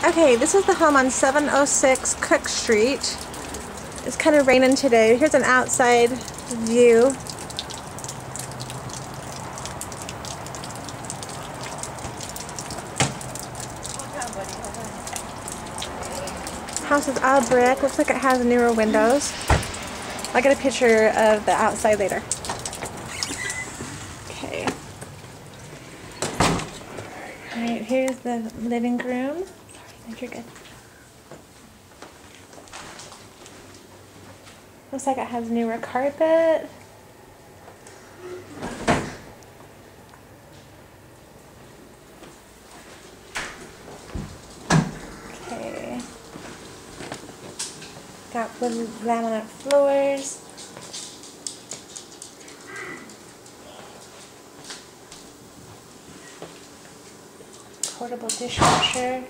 Okay, this is the home on 706 Cook Street. It's kind of raining today. Here's an outside view. House is all brick. Looks like it has newer windows. I'll get a picture of the outside later. Okay. Alright, here's the living room. Sorry, you're good. Looks like it has newer carpet. Okay. Got wood laminate floors. Portable dishwasher.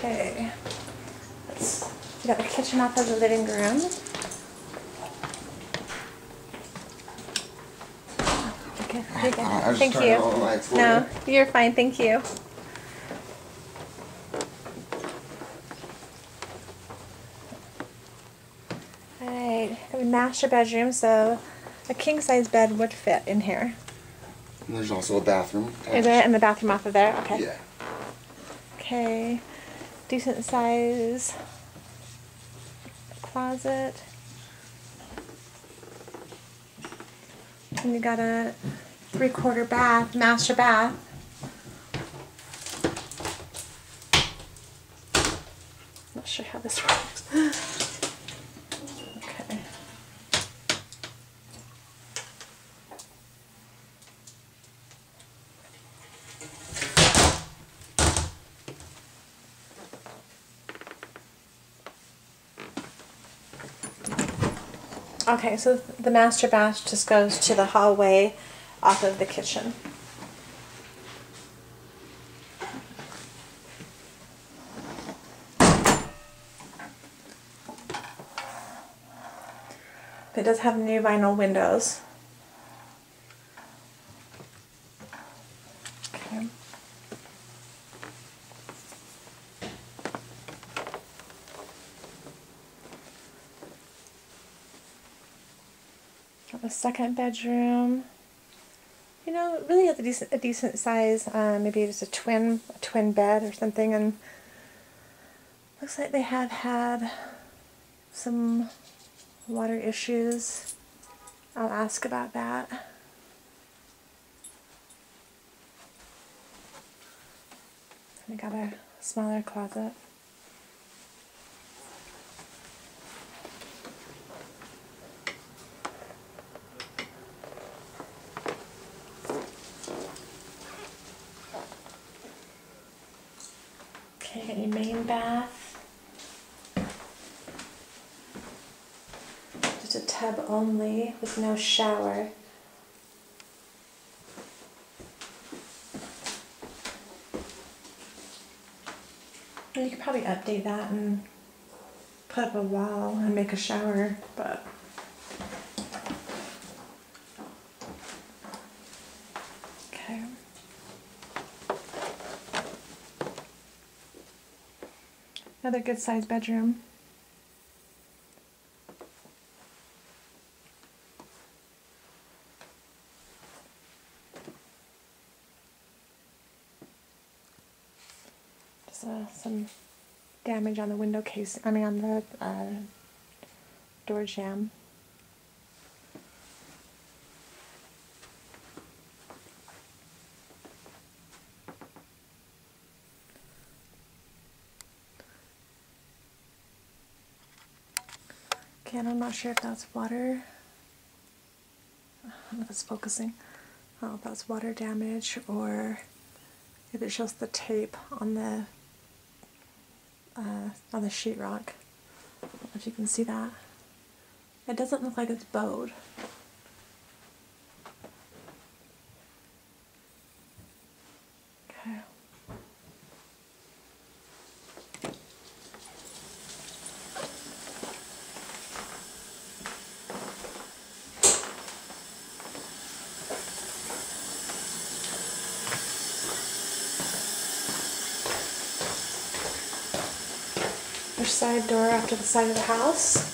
Okay, we got the kitchen off of the living room. Okay, you're good. Thank you. No, you're fine. Thank you. Alright, a master bedroom, so a king size bed would fit in here. And there's also a bathroom. Is there? And the bathroom off of there? Okay. Yeah. Okay, decent size closet. And you got a 3/4 bath, master bath. Not sure how this works. Okay. Okay, so the master bath just goes to the hallway off of the kitchen. It does have new vinyl windows. Okay. Got the second bedroom. You know, it really has a decent size. Maybe just a twin bed or something. And looks like they have had some water issues. I'll ask about that. We got a smaller closet. Okay, got your main bath. Just a tub only with no shower. You could probably update that and put up a wall and make a shower, but okay. Another good sized bedroom. Some damage on the window case, on the door jamb. Again, I'm not sure if that's water. I don't know if it's focusing. I don't know if that's water damage or if it's just the tape on the sheetrock. if you can see that. It doesn't look like it's bowed. Okay. There's side door after the side of the house.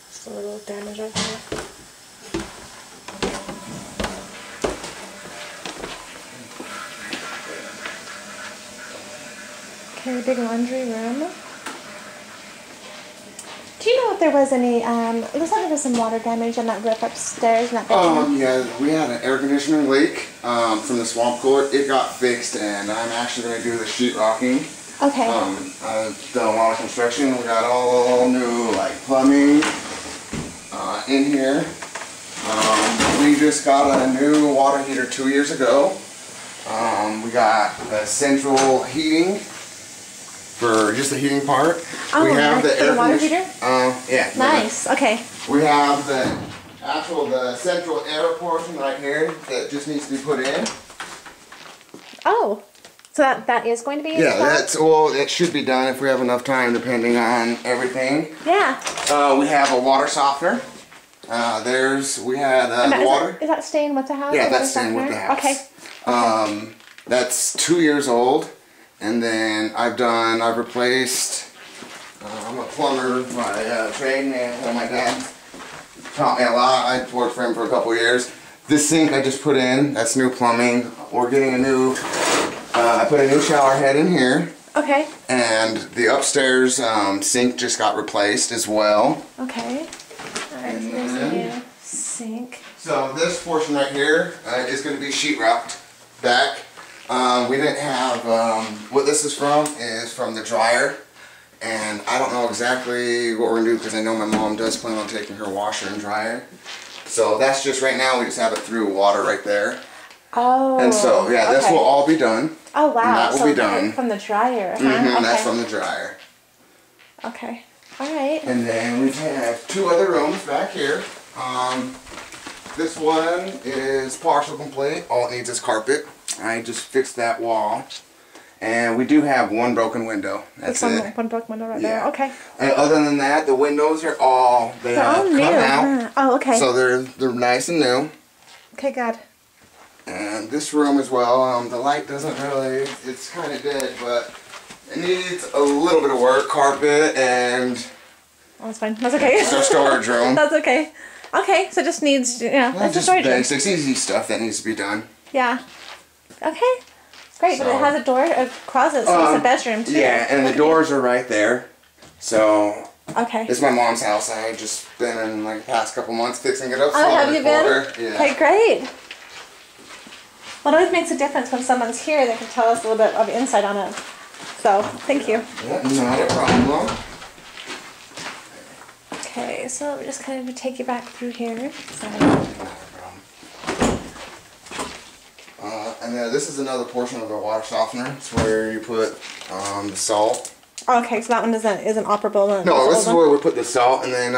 Just a little damage right there. Okay, big laundry room. Do you know if there was any, it looks like there was some water damage on that roof upstairs in that bedroom? Yeah, we had an air conditioning leak from the swamp cooler. It got fixed, and I'm actually going to do the sheetrocking. Okay. I've done a lot of construction. We got all new plumbing in here. We just got a new water heater 2 years ago. We got the central heating for just the heating part. Oh, we have nice. the air water heater? Yeah. Nice. Okay. We have the central air portion right here that just needs to be put in. Oh, so that is going to be installed? It should be done if we have enough time, depending on everything. Yeah. We have a water softener. We had the water. Is that staying with the house? Yeah, that's staying with the house. Okay. That's 2 years old. And then I've replaced, I'm a plumber by trade, and my dad taught me a lot. I worked for him for a couple years. This sink I just put in, that's new plumbing. We're getting a new, I put a new shower head in here. Okay. And the upstairs sink just got replaced as well. Okay. Alright, so there's a new sink. So this portion right here is going to be sheetrocked back. We didn't have, what this is from the dryer, and I don't know exactly what we're going to do because I know my mom does plan on taking her washer and dryer. So that's just right now, we just have it through water right there. Oh. And so, yeah, this will all be done. Oh, wow. And that will so be done. From the dryer. Okay. That's from the dryer. Okay. Alright. And then we have 2 other rooms back here. This one is partial complete. All it needs is carpet. I just fixed that wall. And we do have 1 broken window. That's it. One broken window right there. Okay. And other than that, the windows are all they're all come new. out. Oh, okay. So they're nice and new. Okay, good. And this room as well, the light doesn't really, it's kind of dead, but it needs a little bit of work. Carpet and Oh, that's fine. That's okay. it's our storage room. That's okay. Okay, so it just needs, it's just a storage room. basics, easy stuff that needs to be done. Yeah. Okay. Great, but it has a door, a closet, so it's a bedroom too. Yeah, and the doors are right there. So okay. It's my mom's house. I just been in the past couple months fixing it up. Oh, have you been? Yeah. Okay, great. Well, it always makes a difference when someone's here. They can tell us a little bit of insight on it. So, thank you. Yeah, not a problem. Okay, so we're just kind of take you back through here. And then this is another portion of the water softener. It's where you put the salt. Okay, so that one isn't operable. No, this is where we put the salt, and then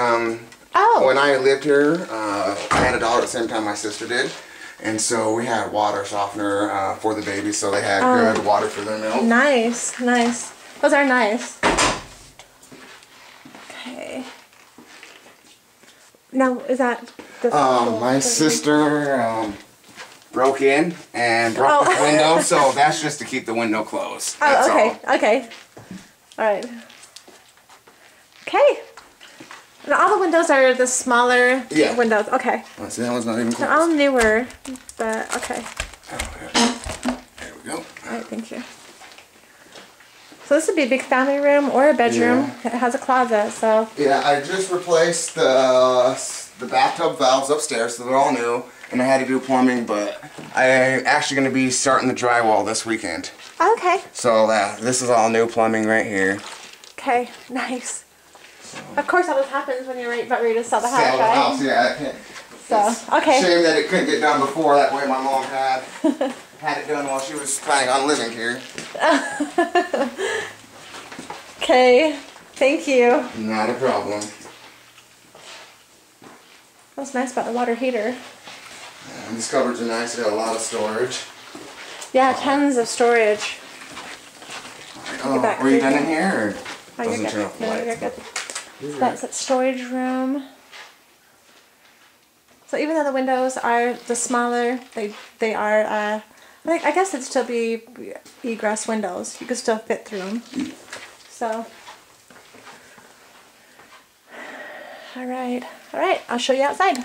when I lived here, I had a daughter at the same time my sister did, and so we had water softener for the babies, so they had good water for their milk. Nice, nice. Those are nice. Okay. Now, is that my sister broke in and broke the window, so that's just to keep the window closed. That's okay. All right. Okay. And all the windows are the smaller windows. Okay. Let's see, that one's not even closed. They're all newer, but okay. There we go. All right, thank you. So this would be a big family room or a bedroom. Yeah. It has a closet, so. Yeah, I just replaced the bathtub valves upstairs, so they're all new. And I had to do plumbing, but I'm actually going to be starting the drywall this weekend. Okay. So this is all new plumbing right here. Okay, nice. Of course, all this happens when you're about ready to sell the house, Sell the right? house, yeah. So, okay. Shame that it couldn't get done before, that way my mom had. had it done while she was planning on living here. Okay, thank you. Not a problem. What's nice about the water heater? And these cupboards are nice. They got a lot of storage. Yeah, tons of storage. Oh, back were you through done in here. here? Or Oh, you're doesn't turn good. off the No, light? you're good. That's that storage room. So even though the windows are the smaller, they are. I guess it'd still be egress windows. You could still fit through them. So. All right. I'll show you outside.